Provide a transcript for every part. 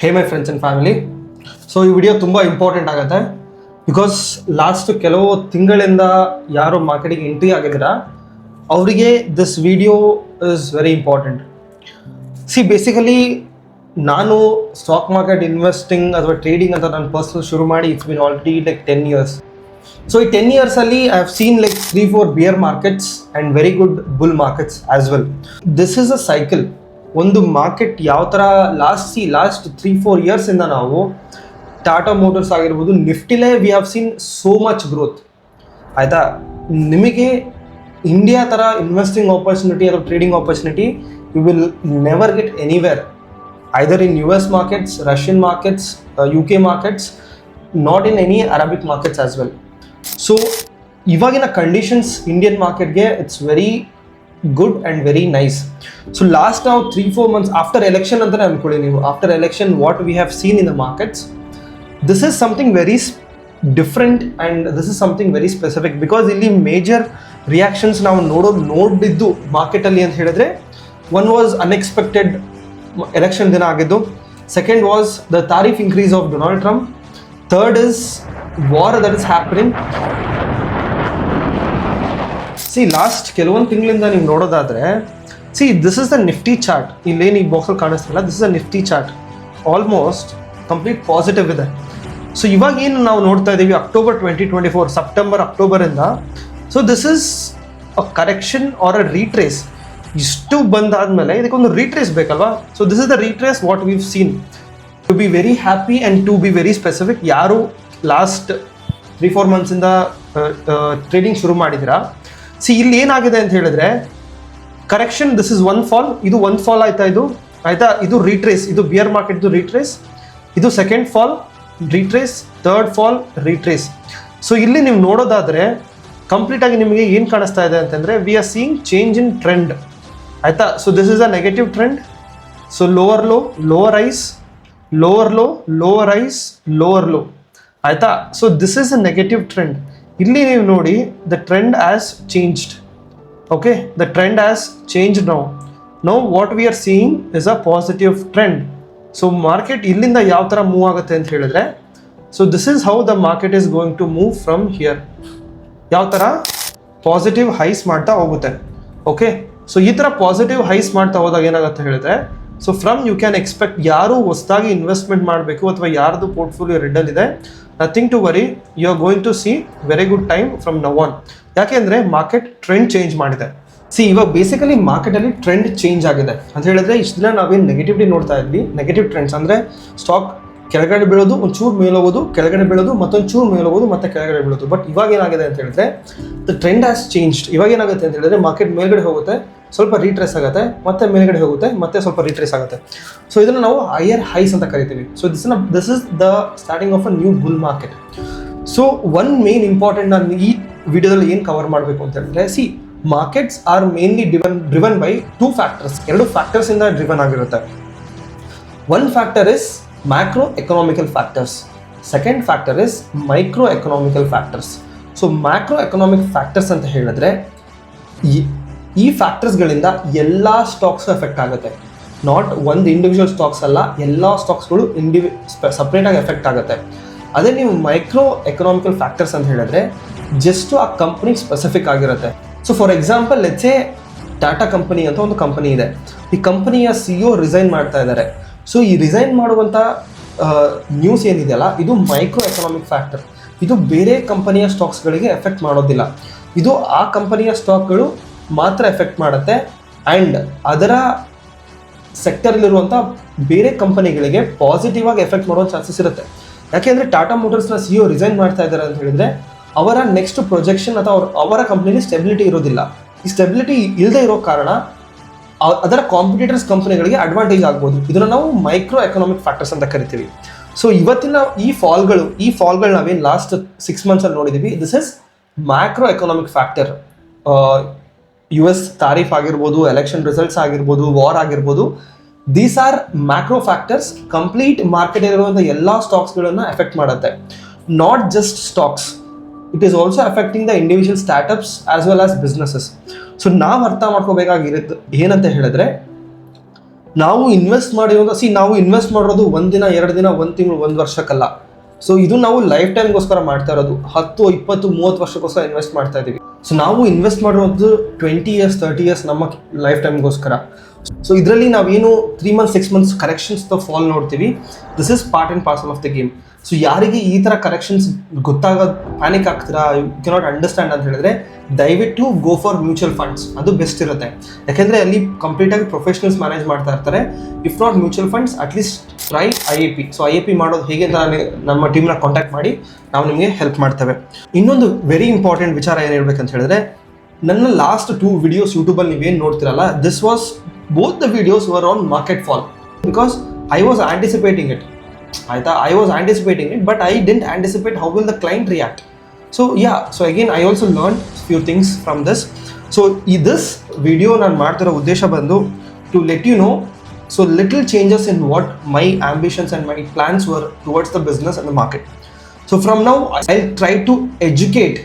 Hey my friends and family. So ಈ video ತುಂಬ important ಆಗುತ್ತೆ ಬಿಕಾಸ್ ಲಾಸ್ಟ್ ಕೆಲವು ತಿಂಗಳಿಂದ ಯಾರು ಮಾರ್ಕೆಟಿಗೆ ಎಂಟ್ರಿ ಆಗಿದ್ದೀರಾ ಅವರಿಗೆ this video is very important. See basically ನಾನು ಸ್ಟಾಕ್ ಮಾರ್ಕೆಟ್ ಇನ್ವೆಸ್ಟಿಂಗ್ ಅಥವಾ ಟ್ರೇಡಿಂಗ್ ಅಂತ ನಾನು ಪರ್ಸನಲ್ ಶುರು ಮಾಡಿ it's been already like 10 years. So ಈ 10 yearsಲ್ಲಿ I have seen like 3-4 bear markets and very good bull markets as well. This is a cycle. ಒಂದು market ಯಾವ ಥರ ಲಾಸ್ಟ್ 3-4 ಇಯರ್ಸಿಂದ ನಾವು ಟಾಟಾ ಮೋಟರ್ಸ್ ಆಗಿರ್ಬೋದು, ನಿಫ್ಟಿಲೇ we have seen so much growth. ಆಯಿತಾ, ನಿಮಗೆ ಇಂಡಿಯಾ ಥರ ಇನ್ವೆಸ್ಟಿಂಗ್ ಆಪರ್ಚುನಿಟಿ ಅಥವಾ trading opportunity you will never get anywhere, either in US markets, Russian markets, UK markets, not in any Arabic markets as well. So ಇವಾಗಿನ conditions Indian ಮಾರ್ಕೆಟ್ಗೆ it's very good and very nice. So last ನಾವು 3-4 months after election ಅಂತಲೇ ಅಂದ್ಕೊಳ್ಳಿ ನೀವು, after election what we have seen in the markets, this is something very different and this is something very specific. Because ಇಲ್ಲಿ major reactions ನಾವು ನೋಡಿದ್ದು ಮಾರ್ಕೆಟಲ್ಲಿ ಅಂತ ಹೇಳಿದ್ರೆ, ಒನ್ ವಾಸ್ ಅನ್ಎಕ್ಸ್ಪೆಕ್ಟೆಡ್ ಎಲೆಕ್ಷನ್ ದಿನ ಆಗಿದ್ದು, second was the tariff increase of Donald Trump, third is war that is happening. See last ಕೆಲವೊಂದು ತಿಂಗಳಿಂದ ನೀವು ನೋಡೋದಾದರೆ, see this is the Nifty chart. ಇಲ್ಲೇನು ಈ ಬಾಕ್ಸಲ್ಲಿ ಕಾಣಿಸ್ತಿಲ್ಲ, this is the Nifty chart. Almost complete positive ಇದೆ. ಸೊ ಇವಾಗ ಏನು ನಾವು ನೋಡ್ತಾ ಇದ್ದೀವಿ October 2024, ಸೆಪ್ಟೆಂಬರ್ ಅಕ್ಟೋಬರಿಂದ, so this is a correction or a retrace. ಇಷ್ಟು ಬಂದಾದಮೇಲೆ ಇದಕ್ಕೊಂದು ರೀಟ್ರೇಸ್ ಬೇಕಲ್ವಾ? So this is the retrace what we've seen. To be very happy and to be very specific, ಯಾರು ಲಾಸ್ಟ್ 3-4 monthsಯಿಂದ ಟ್ರೇಡಿಂಗ್ ಶುರು ಮಾಡಿದ್ದೀರಾ, ಸಿ ಇಲ್ಲಿ ಏನಾಗಿದೆ ಅಂತ ಹೇಳಿದ್ರೆ, correction, this is one fall, ಇದು ಒಂದು ಫಾಲ್ ಆಯ್ತಾ, ಇದು ಆಯ್ತಾ, ಇದು ರೀಟ್ರೇಸ್, ಇದು ಬಿಯರ್ ಮಾರ್ಕೆಟ್, ಇದು ರೀಟ್ರೇಸ್, ಇದು second fall retrace, third fall retrace. So ಇಲ್ಲಿ ನೀವು ನೋಡೋದಾದರೆ ಕಂಪ್ಲೀಟಾಗಿ ನಿಮಗೆ ಏನು ಕಾಣಿಸ್ತಾ ಇದೆ ಅಂತಂದರೆ, we are seeing change in trend. ಆಯಿತಾ, so this is a negative trend. So lower low, lower highs, lower low, lower highs, lower low. ಆಯಿತಾ, so this is a negative trend. ಇಲ್ಲಿ ನೀವು ನೋಡಿ, the trend has changed. Okay, the trend has changed now. Now what we are seeing is a positive trend. So market ಇಲ್ಲಿಂದ ಯಾವ ಥರ move ಆಗುತ್ತೆ ಅಂತ ಹೇಳಿದ್ರೆ, so this is how the market is going to move from here. ಯಾವ ಥರ positive ice ಮಾಡ್ತಾ ಹೋಗುತ್ತೆ. ಓಕೆ, ಸೊ ಈ ಥರ ಪಾಸಿಟಿವ್ ಹೈಸ್ ಮಾಡ್ತಾ ಹೋದಾಗ ಏನಾಗುತ್ತೆ ಹೇಳಿದ್ರೆ, so from you can expect, ಯಾರು ಹೊಸದಾಗಿ ಇನ್ವೆಸ್ಟ್ಮೆಂಟ್ ಮಾಡಬೇಕು ಅಥವಾ ಯಾರ್ದು ಪೋರ್ಟ್ಫೋಲಿಯೋ ರೆಡ್ಡಲ್ಲಿದೆ, nothing to worry, you are going to see very good time from now on. ಯಾಕೆಂದರೆ ಮಾರ್ಕೆಟ್ ಟ್ರೆಂಡ್ ಚೇಂಜ್ ಮಾಡಿದೆ. ಸಿ ಇವಾಗ ಬೇಸಿಕಲಿ ಮಾರ್ಕೆಟಲ್ಲಿ ಟ್ರೆಂಡ್ ಚೇಂಜ್ ಆಗಿದೆ ಅಂತ ಹೇಳಿದ್ರೆ, ಇಷ್ಟು ದಿನ ನಾವೇನು ನೆಗೆಟಿವಿಟಿ ನೋಡ್ತಾ ಇದ್ವಿ, ನೆಗೆಟಿವ್ ಟ್ರೆಂಡ್ಸ್ ಅಂದರೆ ಸ್ಟಾಕ್ ಕೆಳಗಡೆ ಬೀಳೋದು, ಒಂಚೂರು ಮೇಲೋಗೋದು, ಕೆಳಗಡೆ ಬೀಳೋದು, ಮತ್ತೊಂಚೂರು ಮೇಲೋಗೋದು, ಮತ್ತೆ ಕೆಳಗಡೆ ಬೀಳೋದು. ಬಟ್ ಇವಾಗ ಏನಾಗಿದೆ ಅಂತ ಹೇಳಿದ್ರೆ, ದ ಟ್ರೆಂಡ್ ಹ್ಯಾಸ್ ಚೇಂಜ್ಡ್. ಇವಾಗ ಏನಾಗುತ್ತೆ ಅಂತ ಹೇಳಿದ್ರೆ, ಮಾರ್ಕೆಟ್ ಮೇಲ್ಗಡೆ ಹೋಗುತ್ತೆ, ಸ್ವಲ್ಪ ರೀಟ್ರೇಸ್ ಆಗುತ್ತೆ, ಮತ್ತೆ ಮೇಲ್ಗಡೆ ಹೋಗುತ್ತೆ, ಮತ್ತೆ ಸ್ವಲ್ಪ ರೀಟ್ರೇಸ್ ಆಗುತ್ತೆ. ಸೊ ಇದನ್ನು ನಾವು ಹೈಯರ್ ಹೈಸ್ ಅಂತ ಕರಿತೀವಿ. So this is the starting of a new bull market. So one main important, ನಾನು ಈ ವಿಡಿಯೋದಲ್ಲಿ ಏನು ಕವರ್ ಮಾಡಬೇಕು ಅಂತ ಹೇಳಿದ್ರೆ, C markets are mainly driven by 2 factors. 2 factors ಇಂದ ಡ್ರಿವನ್ ಆಗಿರುತ್ತೆ. One factor is macro economical factors, second factor is micro economical factors. So macro economic factors ಅಂತ ಹೇಳಿದ್ರೆ, ಈ ಫ್ಯಾಕ್ಟರ್ಸ್ಗಳಿಂದ ಎಲ್ಲ ಸ್ಟಾಕ್ಸ್ ಎಫೆಕ್ಟ್ ಆಗುತ್ತೆ. ನಾಟ್ ಒಂದು ಇಂಡಿವಿಜುವಲ್ ಸ್ಟಾಕ್ಸ್ ಅಲ್ಲ, ಎಲ್ಲ ಸ್ಟಾಕ್ಸ್ಗಳು ಸಪ್ರೇಟಾಗಿ ಎಫೆಕ್ಟ್ ಆಗುತ್ತೆ. ಅದೇ ನೀವು ಮೈಕ್ರೋ ಎಕನಾಮಿಕಲ್ ಫ್ಯಾಕ್ಟರ್ಸ್ ಅಂತ ಹೇಳಿದ್ರೆ, ಜಸ್ಟ್ ಆ ಕಂಪ್ನಿ ಸ್ಪೆಸಿಫಿಕ್ ಆಗಿರುತ್ತೆ. So for example, let's say Tata company ಅಂತ ಒಂದು ಕಂಪನಿ ಇದೆ. ಈ ಕಂಪನಿಯ CEO ರಿಸೈನ್ ಮಾಡ್ತಾ ಇದ್ದಾರೆ. ಸೊ ಈ ರಿಸೈನ್ ಮಾಡುವಂಥ ನ್ಯೂಸ್ ಏನಿದೆಯಲ್ಲ, ಇದು ಮೈಕ್ರೋ ಎಕನಾಮಿಕ್ ಫ್ಯಾಕ್ಟರ್. ಇದು ಬೇರೆ ಕಂಪನಿಯ ಸ್ಟಾಕ್ಸ್ಗಳಿಗೆ ಎಫೆಕ್ಟ್ ಮಾಡೋದಿಲ್ಲ, ಇದು ಆ ಕಂಪನಿಯ ಸ್ಟಾಕ್ಗಳು ಮಾತ್ರ ಎಫೆಕ್ಟ್ ಮಾಡುತ್ತೆ. ಆ್ಯಂಡ್ ಅದರ ಸೆಕ್ಟರಲ್ಲಿರುವಂಥ ಬೇರೆ ಕಂಪನಿಗಳಿಗೆ ಪಾಸಿಟಿವ್ ಆಗಿ ಎಫೆಕ್ಟ್ ಮಾಡೋ ಚಾನ್ಸಸ್ ಇರುತ್ತೆ. ಯಾಕೆಂದರೆ ಟಾಟಾ ಮೋಟರ್ಸ್ನ CEO ರಿಸೈನ್ ಮಾಡ್ತಾ ಇದ್ದಾರೆ ಅಂತ ಹೇಳಿದರೆ, ಅವರ ನೆಕ್ಸ್ಟ್ ಪ್ರೊಜೆಕ್ಷನ್ ಅಥವಾ ಅವರ ಕಂಪ್ನಿಲಿ ಸ್ಟೆಬಿಲಿಟಿ ಇರೋದಿಲ್ಲ. ಈ ಸ್ಟೆಬಿಲಿಟಿ ಇಲ್ಲದೆ ಇರೋ ಕಾರಣ ಅದರ ಕಾಂಪಿಟೇಟರ್ಸ್ ಕಂಪನಿಗಳಿಗೆ ಅಡ್ವಾಂಟೇಜ್ ಆಗ್ಬೋದು. ಇದನ್ನು ನಾವು ಮೈಕ್ರೋ ಎಕನಾಮಿಕ್ ಫ್ಯಾಕ್ಟರ್ಸ್ ಅಂತ ಕರಿತೀವಿ. ಸೊ ಇವತ್ತಿನ ಈ ಫಾಲ್ಗಳು ನಾವೇನು ಲಾಸ್ಟ್ 6 months ನೋಡಿದ್ದೀವಿ, this is macro economic factor. US tariff ಆಗಿರ್ಬೋದು, ಎಲೆಕ್ಷನ್ ರಿಸಲ್ಟ್ಸ್ ಆಗಿರ್ಬೋದು, ವಾರ್ ಆಗಿರ್ಬೋದು, these are macro factors. Complete ಮಾರ್ಕೆಟಲ್ಲಿರುವಂಥ ಎಲ್ಲ ಸ್ಟಾಕ್ಸ್ಗಳನ್ನು ಎಫೆಕ್ಟ್ ಮಾಡುತ್ತೆ. Not just stocks, it is also affecting the individual startups as well as businesses. So ನಾವು ಅರ್ಥ ಮಾಡ್ಕೋಬೇಕಾಗಿರುತ್ತೆ ಏನಂತ ಹೇಳಿದ್ರೆ, ನಾವು ಇನ್ವೆಸ್ಟ್ ಮಾಡಿರೋದು ನಾವು ಇನ್ವೆಸ್ಟ್ ಮಾಡಿರೋದು ಒಂದಿನ 2 ದಿನ 1 ತಿಂಗಳು 1 ವರ್ಷಕ್ಕಲ್ಲ. ಸೊ ಇದು ನಾವು ಲೈಫ್ ಟೈಮ್ಗೋಸ್ಕರ ಮಾಡ್ತಾ ಇರೋದು, 10 20 30 ವರ್ಷಕ್ಕೋಸ್ಕರ ಇನ್ವೆಸ್ಟ್ ಮಾಡ್ತಾ ಇದೀವಿ. ಸೊ ನಾವು ಇನ್ವೆಸ್ಟ್ ಮಾಡಿರೋದು 20 years 30 years ನಮ್ಮ ಲೈಫ್ ಟೈಮ್ಗೋಸ್ಕರ. ಸೊ ಇದರಲ್ಲಿ ನಾವೇನು 3 months 6 months ಕರೆಕ್ಷನ್ಸ್ ಫಾಲ್ ನೋಡ್ತೀವಿ, this is part and parcel of the game. So ಯಾರಿಗೆ ಈ ಥರ ಕರೆಕ್ಷನ್ಸ್ ಗೊತ್ತಾಗೋದು ಪ್ಯಾನಿಕ್ ಆಗ್ತೀರಾ, ಯು ಕೆನಾಟ್ ಅಂಡರ್ಸ್ಟ್ಯಾಂಡ್ ಅಂತ ಹೇಳಿದ್ರೆ ದಯವಿಟ್ಟು ಗೋ ಫಾರ್ ಮ್ಯೂಚುವಲ್ ಫಂಡ್ಸ್, ಅದು ಬೆಸ್ಟ್ ಇರುತ್ತೆ. ಯಾಕೆಂದರೆ ಅಲ್ಲಿ ಕಂಪ್ಲೀಟಾಗಿ ಪ್ರೊಫೆಷನಲ್ಸ್ ಮ್ಯಾನೇಜ್ ಮಾಡ್ತಾ ಇರ್ತಾರೆ. If not mutual funds at least try IAP. So IAP ಮಾಡೋದು ಹೇಗೆ ಅಂತ ನಮ್ಮ ಟೀಮ್ನ ಕಾಂಟ್ಯಾಕ್ಟ್ ಮಾಡಿ ನಾವು ನಿಮಗೆ ಹೆಲ್ಪ್ ಮಾಡ್ತೇವೆ. ಇನ್ನೊಂದು ವೆರಿ ಇಂಪಾರ್ಟೆಂಟ್ ವಿಚಾರ ಏನು ಹೇಳ್ಬೇಕಂತ ಹೇಳಿದ್ರೆ, ನನ್ನ ಲಾಸ್ಟ್ 2 videos ಯೂಟ್ಯೂಬಲ್ಲಿ ನೀವೇನು ನೋಡ್ತಿರಲ್ಲ, this was both the videos were on market fall because I was anticipating it. ಆಯ್ತಾ, I was anticipating it but I didn't anticipate how will the client react. So so again I also learn few things from this. So this video ನಾನು ಮಾಡ್ತಿರೋ ಉದ್ದೇಶ ಬಂದು to let you know so little changes in what my ambitions and my plans were towards the business and the market. So from now I'll try to educate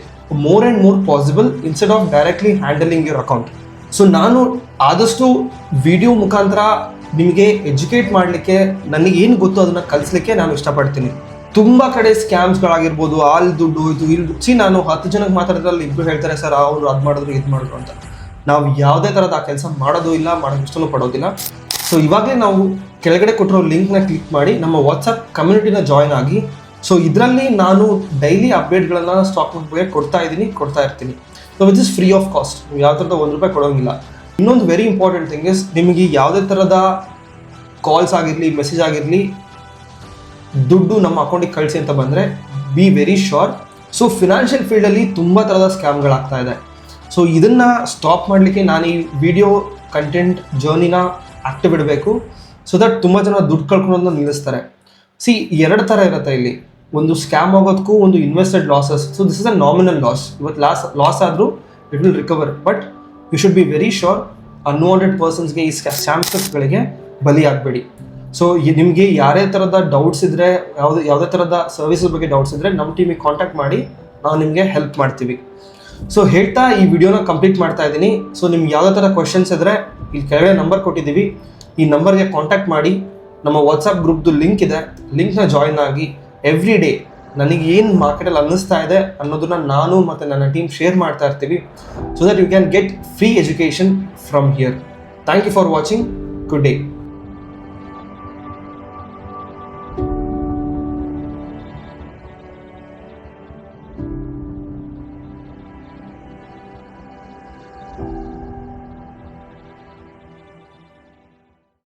more and more possible instead of directly handling your account. So ನಾನು ಆದಷ್ಟು video ಮುಖಾಂತರ ನಿಮಗೆ educate ಮಾಡಲಿಕ್ಕೆ, ನನಗೆ ಏನು ಗೊತ್ತು ಅದನ್ನು ಕಲಿಸ್ಲಿಕ್ಕೆ ನಾನು ಇಷ್ಟಪಡ್ತೀನಿ. ತುಂಬ ಕಡೆ ಸ್ಕ್ಯಾಮ್ಸ್ಗಳಾಗಿರ್ಬೋದು, ಅಲ್ಲಿ ದುಡ್ಡು ಇದು ನಾನು 10 ಜನಕ್ಕೆ ಮಾತಾಡಿದ್ರಲ್ಲಿ ಇಬ್ಬರು ಹೇಳ್ತಾರೆ ಸರ್ ಅವರು ಅದು ಮಾಡಿದ್ರು ಇದು ಮಾಡಿದ್ರು ಅಂತ. ನಾವು ಯಾವುದೇ ಥರದ ಆ ಕೆಲಸ ಮಾಡೋದು ಇಲ್ಲ, ಮಾಡೋಕ್ಕೆ ಇಷ್ಟನೂ ಪಡೋದಿಲ್ಲ. ಸೊ ಇವಾಗಲೇ ನಾವು ಕೆಳಗಡೆ ಕೊಟ್ಟಿರೋ ಲಿಂಕ್ನ ಕ್ಲಿಕ್ ಮಾಡಿ ನಮ್ಮ ವಾಟ್ಸಪ್ ಕಮ್ಯುನಿಟಿನ ಜಾಯ್ನ್ ಆಗಿ. ಸೊ ಇದರಲ್ಲಿ ನಾನು ಡೈಲಿ ಅಪ್ಡೇಟ್ಗಳನ್ನು ಸ್ಟಾಕ್ ಬಗ್ಗೆ ಕೊಡ್ತಾ ಇರ್ತೀನಿ. So which is free of cost, ನೀವು ಯಾವ ಥರದ ₹1 ಕೊಡೋಂಗಿಲ್ಲ. ಇನ್ನೊಂದು ವೆರಿ ಇಂಪಾರ್ಟೆಂಟ್ ಥಿಂಗ್ ಇಸ್, ನಿಮಗೆ ಯಾವುದೇ ಥರದ ಕಾಲ್ಸ್ ಆಗಿರಲಿ ಮೆಸೇಜ್ ಆಗಿರಲಿ ದುಡ್ಡು ನಮ್ಮ ಅಕೌಂಟಿಗೆ ಕಳಿಸಿ ಅಂತ ಬಂದರೆ B very sure. So financial ಫೀಲ್ಡಲ್ಲಿ ತುಂಬ ಥರದ ಸ್ಕ್ಯಾಮ್ಗಳಾಗ್ತಾ ಇದೆ. ಸೊ ಇದನ್ನು ಸ್ಟಾಪ್ ಮಾಡಲಿಕ್ಕೆ ನಾನು ಈ ವಿಡಿಯೋ ಕಂಟೆಂಟ್ ಜರ್ನಿನ ಆಕ್ಟಿವ್ ಇಡಬೇಕು. ಸೊ ದಟ್ ತುಂಬ ಜನ ದುಡ್ಡು ಕಳ್ಕೊಳ್ಳೋದನ್ನ ನಿಲ್ಲಿಸ್ತಾರೆ. ಎರಡು ಥರ ಇರುತ್ತೆ ಇಲ್ಲಿ, ಒಂದು ಸ್ಕ್ಯಾಮ್ ಆಗೋದಕ್ಕೂ ಒಂದು invested losses. So this is a nominal loss. ಇವತ್ತು ಲಾಸ್ ಆದರೂ it will recover, but you should be very sure unwanted ಪರ್ಸನ್ಸ್ಗೆ ಈ ಸ್ಕ್ಯಾಮ್ಸ್ಗಳಿಗೆ ಬಲಿ ಆಗಬೇಡಿ. ಸೊ ನಿಮಗೆ ಯಾರೇ ಥರದ ಡೌಟ್ಸ್ ಇದ್ದರೆ, ಯಾವುದೇ ಥರದ ಸರ್ವಿಸಸ್ ಬಗ್ಗೆ ಡೌಟ್ಸ್ ಇದ್ದರೆ ನಮ್ಮ ಟೀಮಿಗೆ ಕಾಂಟ್ಯಾಕ್ಟ್ ಮಾಡಿ, ನಾವು ನಿಮಗೆ ಹೆಲ್ಪ್ ಮಾಡ್ತೀವಿ. ಸೊ ಹೇಳ್ತಾ ಈ ವಿಡಿಯೋನ ಕಂಪ್ಲೀಟ್ ಮಾಡ್ತಾ ಇದ್ದೀನಿ. ಸೊ ನಿಮ್ಗೆ ಯಾವುದೇ ಥರ ಕ್ವೆಶನ್ಸ್ ಇದ್ದರೆ ಇಲ್ಲಿ ಕೆಳಗಡೆ ನಂಬರ್ ಕೊಟ್ಟಿದ್ದೀವಿ, ಈ ನಂಬರ್ಗೆ ಕಾಂಟ್ಯಾಕ್ಟ್ ಮಾಡಿ. ನಮ್ಮ ವಾಟ್ಸಪ್ ಗ್ರೂಪ್ದು ಲಿಂಕ್ ಇದೆ, ಲಿಂಕ್ನ ಜಾಯ್ನ್ ಆಗಿ ಎವ್ರಿ ಡೇ ನನಗೆ ಏನು ಮಾರ್ಕೆಟಲ್ಲಿ ಅನ್ನಿಸ್ತಾ ಇದೆ ಅನ್ನೋದನ್ನ ನಾನು ಮತ್ತು ನನ್ನ ಟೀಮ್ ಶೇರ್ ಮಾಡ್ತಾ ಇರ್ತೀವಿ. So that you can get free education from here. Thank you for watching. Good day.